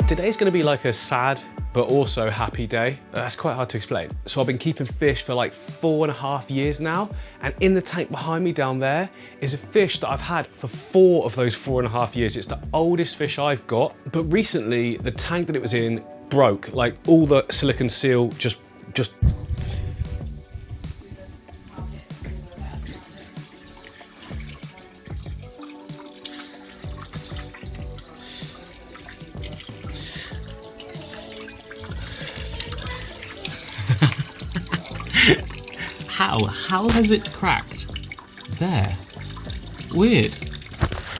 Today's gonna be like a sad, but also happy day. That's quite hard to explain. So I've been keeping fish for like 4.5 years now, and in the tank behind me down there is a fish that I've had for 4 of those 4.5 years. It's the oldest fish I've got, but recently the tank that it was in broke. Like all the silicone seal just How has it cracked? There. Weird.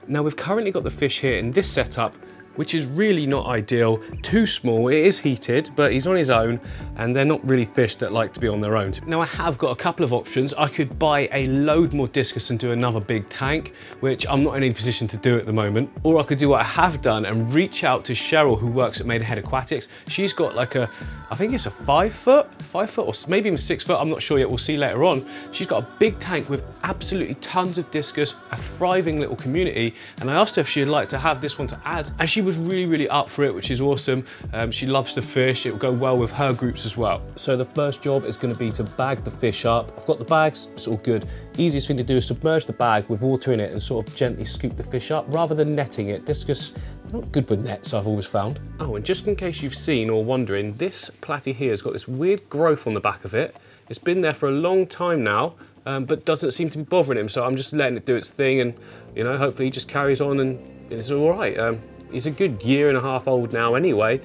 Now we've currently got the fish here in this setup, which is really not ideal. Too small, it is heated, but he's on his own, and they're not really fish that like to be on their own. Now I have got a couple of options. I could buy a load more discus and do another big tank, which I'm not in any position to do at the moment. Or I could do what I have done and reach out to Sheryl, who works at Maidenhead Aquatics. She's got like a, I think it's a 5 foot, or maybe even 6 foot, I'm not sure yet, we'll see later on. She's got a big tank with absolutely tons of discus, a thriving little community, and I asked her if she'd like to have this one to add, and she was really up for it, which is awesome. She loves the fish, it will go well with her groups as well. So the first job is going to be to bag the fish up. I've got the bags, it's all good. Easiest thing to do is submerge the bag with water in it and sort of gently scoop the fish up rather than netting it. Discus, not good with nets, I've always found. Oh, and just in case you've seen or wondering, this platy here has got this weird growth on the back of it. It's been there for a long time now, but doesn't seem to be bothering him, so I'm just letting it do its thing, and you know, hopefully he just carries on and it's all right. He's a good 1.5 years old now anyway,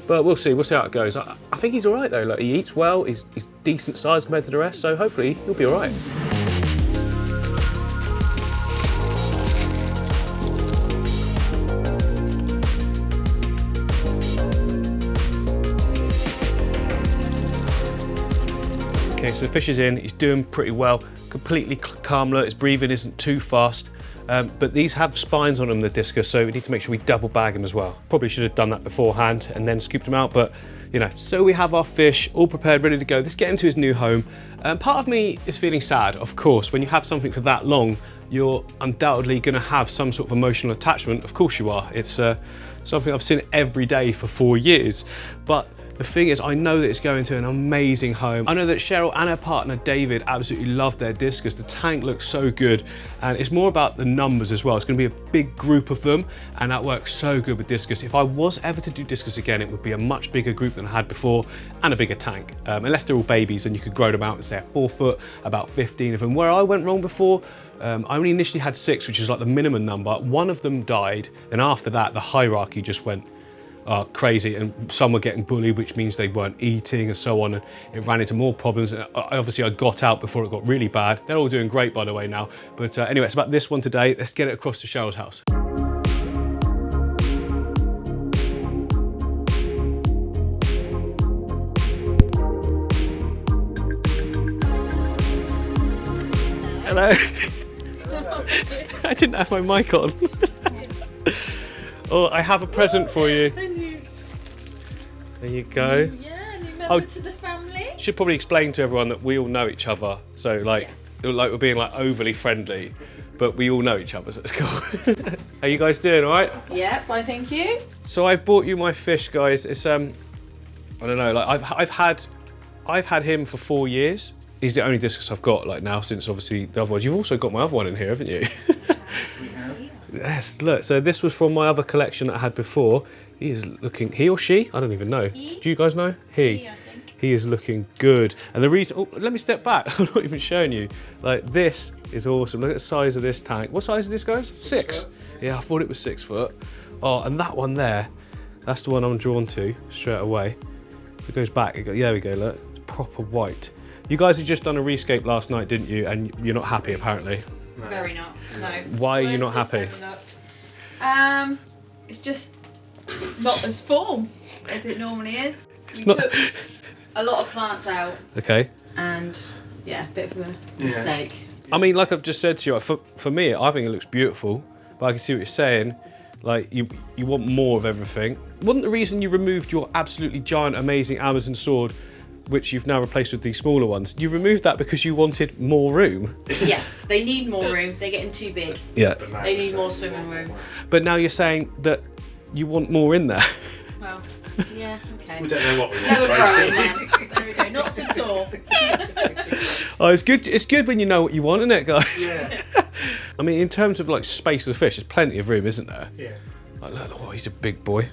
but we'll see how it goes. I think he's all right though. Like, he eats well, he's decent size compared to the rest, so hopefully he'll be all right. Okay, so the fish is in, he's doing pretty well, completely calm, his breathing isn't too fast, but these have spines on them, the discus, so we need to make sure we double bag them as well. Probably should have done that beforehand and then scooped them out, but you know. So we have our fish all prepared, ready to go. Let's get him to his new home. Part of me is feeling sad, of course. When you have something for that long, you're undoubtedly gonna have some sort of emotional attachment. Of course you are. It's something I've seen every day for 4 years, but the thing is, I know that it's going to an amazing home. I know that Sheryl and her partner David absolutely love their discus. The tank looks so good, and it's more about the numbers as well. It's going to be a big group of them, and that works so good with discus. If I was ever to do discus again, it would be a much bigger group than I had before, and a bigger tank. Unless they're all babies, and you could grow them out and say at 4 foot, about 15 of them. Where I went wrong before, I only initially had 6, which is like the minimum number. One of them died, and after that, the hierarchy just went crazy, and some were getting bullied, which means they weren't eating and so on, and it ran into more problems. Obviously I got out before it got really bad. They're all doing great, by the way, now, but anyway, it's about this one today. Let's get it across to Sheryl's house. Hello. I didn't have my mic on. Oh, I have a present for you. There you go. Yeah, new member to the family. Should probably explain to everyone that we all know each other. So like, yes. Like we're being like overly friendly, but we all know each other, so it's cool. How you guys doing, all right? Yeah, fine, thank you. So I've bought you my fish, guys. It's I don't know, like I've had him for 4 years. He's the only discus I've got like now, since obviously the other ones. You've also got my other one in here, haven't you? We have. Yes, look, so this was from my other collection that I had before. He is looking, he or she? I don't even know. He? Do you guys know? He. I think. He is looking good. And the reason, oh, let me step back. I'm not even showing you. Like, this is awesome. Look at the size of this tank. What size is this, guys? 6? Yeah, I thought it was 6 foot. Oh, and that one there, that's the one I'm drawn to straight away. It goes back, there we go, look. It's proper white. You guys had just done a rescape last night, didn't you? And you're not happy, apparently. No. Very not, no. Why are you not happy? It's just not as full as it normally is. It's We not- took a lot of plants out, Okay. and yeah, a bit of a mistake. I mean, like I've just said to you, for me, I think it looks beautiful, but I can see what you're saying. Like, you want more of everything. Wasn't the reason you removed your absolutely giant, amazing Amazon sword, which you've now replaced with these smaller ones, you removed that because you wanted more room? Yes, they need more room. They're getting too big. Yeah. They need more swimming room. But now you're saying that you want more in there. Well, Yeah, okay. We don't know what we Level want, growing basically. then. There we go, not so tall. Oh, it's good. It's good when you know what you want, isn't it, guys? Yeah. I mean, in terms of like space of the fish, there's plenty of room, isn't there? Yeah. Like, look, oh, he's a big boy.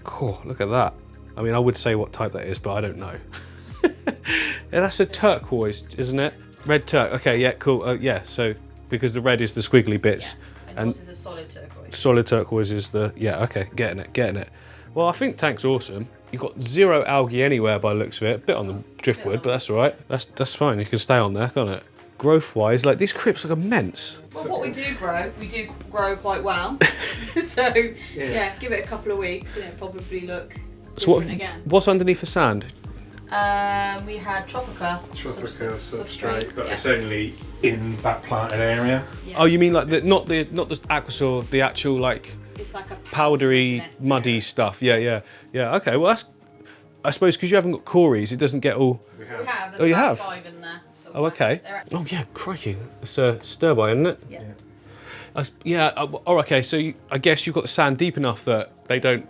Cool, look at that. I mean, I would say what type that is, but I don't know. Yeah, that's a turquoise, isn't it? Red turk. Okay, yeah, cool. Yeah, so because the red is the squiggly bits, Yeah. And yours is a solid turquoise. solid turquoise is the okay. Getting it. Well, I think tank's awesome. You've got zero algae anywhere by the looks of it. A bit on the driftwood, but that's all right. That's fine. You can stay on there, can't it? Growth-wise, like these crypts look immense. Well, what we do grow quite well. So yeah, give it a couple of weeks and it'll probably look different again. What's underneath the sand? We had Tropica substrate, but it's only in that planted area. Yeah. Oh, you mean like not the aquasaur, the actual like It's like a powdery, isn't it? muddy stuff. Yeah. Okay, well that's. I suppose because you haven't got cories, it doesn't get all. We We have. have. There's Oh, you about have? 5 in there. Oh, okay. Oh yeah, crikey, it's a stir by, isn't it? Yeah. Oh, okay. So I guess you've got the sand deep enough that they don't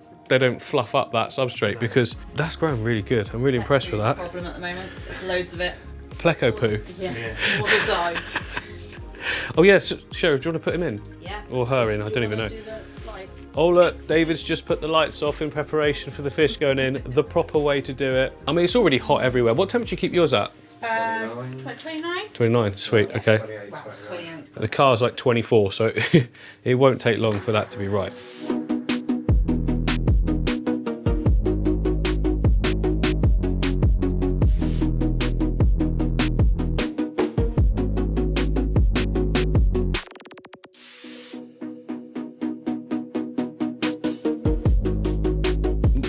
fluff up that substrate because that's growing really good. I'm really impressed with that. Problem at the moment. There's loads of it. Pleco poo. Yeah. All the time. Oh yeah, so, Sheryl, do you want to put him in? Yeah. Or her in? I don't Do you even know. wanna do the lights? Oh look, David's just put the lights off in preparation for the fish going in. The proper way to do it. I mean, it's already hot everywhere. What temperature do you keep yours at? 29? 29. Sweet. Okay. 28, Wow, it's 29. 28. It's The car's like 24, so it won't take long for that to be right.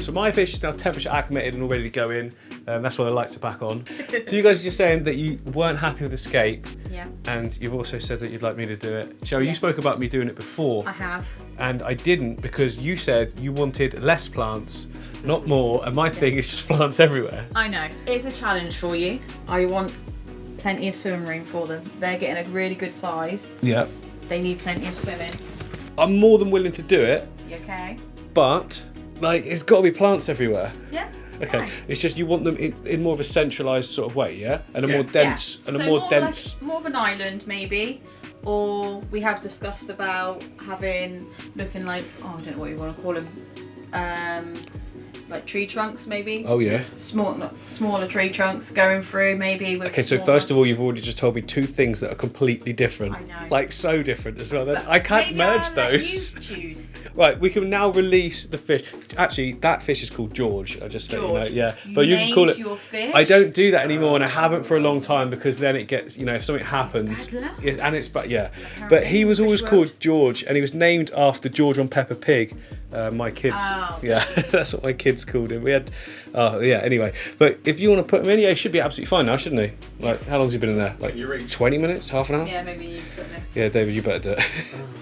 So my fish is now temperature acclimated and all ready to go in. That's why the lights are back on. So you guys are just saying that you weren't happy with Escape, Yeah. and you've also said that you'd like me to do it. Sheryl, you Yes. spoke about me doing it before. I have. And I didn't because you said you wanted less plants, not more, and my thing is just plants everywhere. I know. It's a challenge for you. I want plenty of swimming room for them. They're getting a really good size. Yeah. They need plenty of swimming. I'm more than willing to do it, You okay? but like it's got to be plants everywhere. Yeah. Okay, Fine. it's just you want them in more of a centralised sort of way, yeah, and a Yeah. more dense, Yeah. and a So more dense. like, more of an island maybe, or we have discussed about looking like, oh, I don't know what you want to call them, like tree trunks maybe. Oh yeah. Smaller tree trunks going through maybe. With Okay, so first of all, you've already just told me two things that are completely different. I know. Like so different as well. Then But I can't maybe I'll merge let those. You choose. Right, we can now release the fish. Actually, that fish is called George. I just let you know, George. yeah. You But you can call named it. your fish? I don't do that anymore, and I haven't for a long time because then it gets, if something happens, bad luck. yes, and it's But he was always called George, and he was named after George on Peppa Pig. My kids, Oh. yeah, that's what my kids called him. We had, anyway. But if you want to put him in, yeah, he should be absolutely fine now, shouldn't he? Like, how long's he been in there? Like You reach. 20 minutes, half an hour? Yeah, maybe you put me. Yeah, David, you better do it.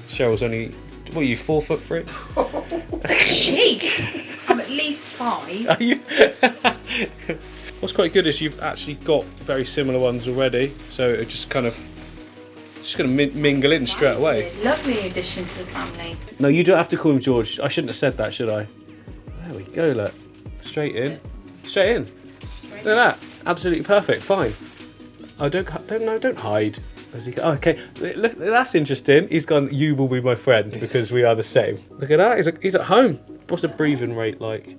Cheryl's only, what are you, 4'3"? Gee, I'm at least 5. Are you? What's quite good is you've actually got very similar ones already, so it just kind of going to mingle in straight away. Lovely addition to the family. No, you don't have to call him George. I shouldn't have said that, should I? There we go, look. Straight in. Straight in. Look at that. Absolutely perfect. Fine. Oh, don't hide. As he go, okay, look, that's interesting. He's gone, you will be my friend because we are the same. Look at that. He's at home. What's the breathing rate like?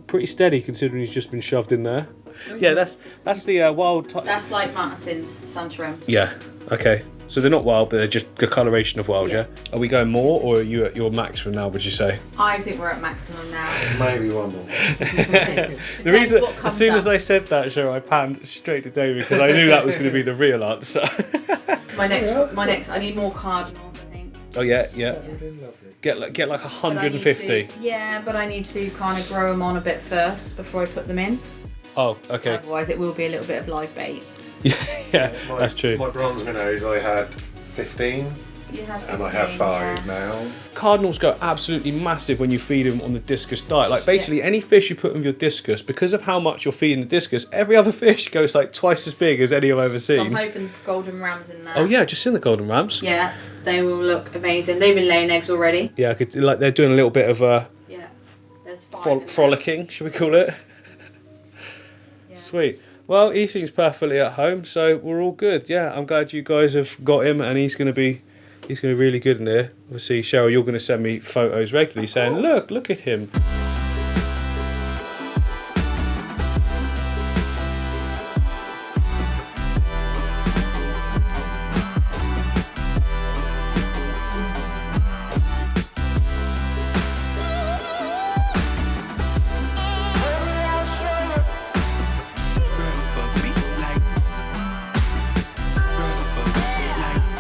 Pretty steady considering he's just been shoved in there. Yeah, that's the wild type. That's like Martin's Santarem. Yeah, okay. So they're not wild, but they're just the coloration of wild, yeah? Are we going more, or are you at your maximum now, would you say? I think we're at maximum now. Maybe one more. The reason, as soon as I said that, Sheryl, I panned straight to David because I knew that was going to be the real answer. My next, I need more cardinals, I think. Oh yeah. Lovely. Get like But I need 150. to- Yeah, but I need to kind of grow them on a bit first before I put them in. Oh, okay. Otherwise, it will be a little bit of live bait. Yeah, that's true. My bronze minnows, I had 15, You have and I have 15, 5 yeah. now. Cardinals go absolutely massive when you feed them on the discus diet. Like basically any fish you put with your discus, because of how much you're feeding the discus, every other fish goes like twice as big as any I've ever So I'm seen. hoping golden rams in there. Oh yeah, just in the golden rams. Yeah, they will look amazing. They've been laying eggs already. Yeah, they're doing a little bit of Yeah. there's 5 in there. Frolicking, should we call it? Yeah. Sweet. Well, he seems perfectly at home, so we're all good. Yeah, I'm glad you guys have got him, and he's going to be really good in there. Obviously, Sheryl, you're going to send me photos regularly saying, look at him.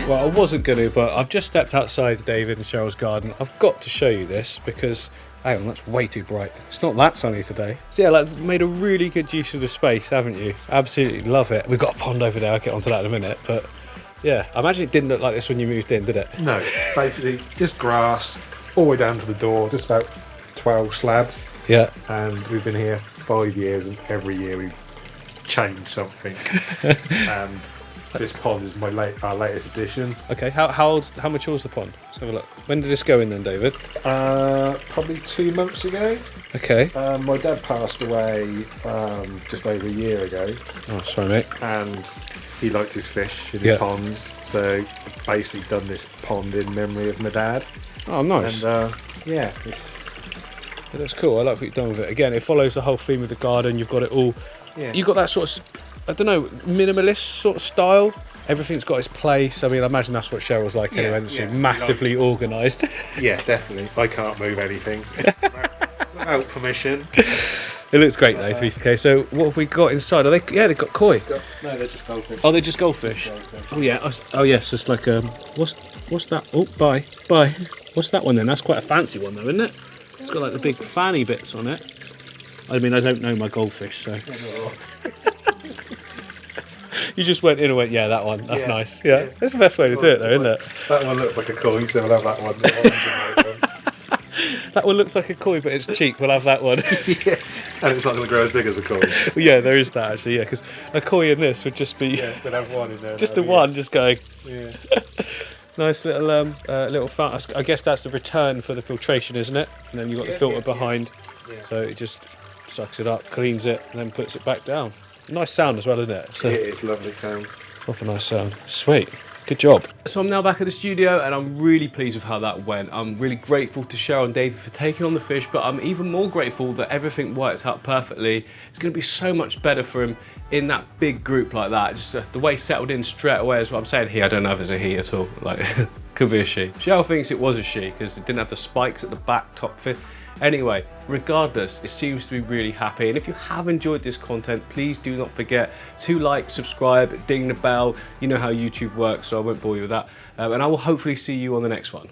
Well, I wasn't going to, but I've just stepped outside David and Sheryl's garden. I've got to show you this because, hang on, that's way too bright. It's not that sunny today. So yeah, like, made a really good use of the space, haven't you? Absolutely love it. We've got a pond over there, I'll get onto that in a minute, but yeah, I imagine it didn't look like this when you moved in, did it? No, basically just grass all the way down to the door, just about 12 slabs. Yeah. And we've been here 5 years, and every year we've changed something. And this pond is our latest addition. Okay, how mature is the pond? Let's have a look. When did this go in then, David? Probably 2 months ago. Okay. My dad passed away just over a year ago. Oh, sorry, mate. And he liked his fish in his ponds, so I've basically done this pond in memory of my dad. Oh, nice. And yeah, it looks cool. I like what you've done with it. Again, it follows the whole theme of the garden. You've got it all. Yeah. You've got that sort of, I don't know, minimalist sort of style. Everything's got its place. I mean, I imagine that's what Cheryl's like anyway. It's massively organised. Yeah, definitely. I can't move anything without permission. It looks great though, to be fair. So what have we got inside? Are they? Yeah, they've got koi. No, they're just goldfish. Oh, they're just goldfish. Oh yeah. Oh yes. It's like what's that? Oh, bye. What's that one then? That's quite a fancy one though, isn't it? It's got like the big fanny bits on it. I mean, I don't know my goldfish, so. You just went in and went, yeah, that one. That's nice. Yeah, that's the best way to do it, though, isn't it? That one looks like a koi, so we'll have that one. That one looks like a koi, but it's cheap. We'll have that one. Yeah, and it's not going to grow as big as a koi. Yeah, there is that actually. Yeah, because a koi in this would just be. Yeah, we'll have one in there. Just the one, just going. Yeah. Nice little fountain. I guess that's the return for the filtration, isn't it? And then you've got the filter behind, so it just sucks it up, cleans it, and then puts it back down. Nice sound as well, isn't it? So, it is lovely sound. Proper nice sound. Sweet. Good job. So I'm now back at the studio and I'm really pleased with how that went. I'm really grateful to Sheryl and David for taking on the fish, but I'm even more grateful that everything worked out perfectly. It's going to be so much better for him in that big group like that. Just the way he settled in straight away is what I'm saying. He, I don't know if it's a he at all. Like, could be a she. Sheryl thinks it was a she because it didn't have the spikes at the back top fin. Anyway, regardless, it seems to be really happy. And if you have enjoyed this content, please do not forget to like, subscribe, ding the bell. You know how YouTube works, so I won't bore you with that. And I will hopefully see you on the next one.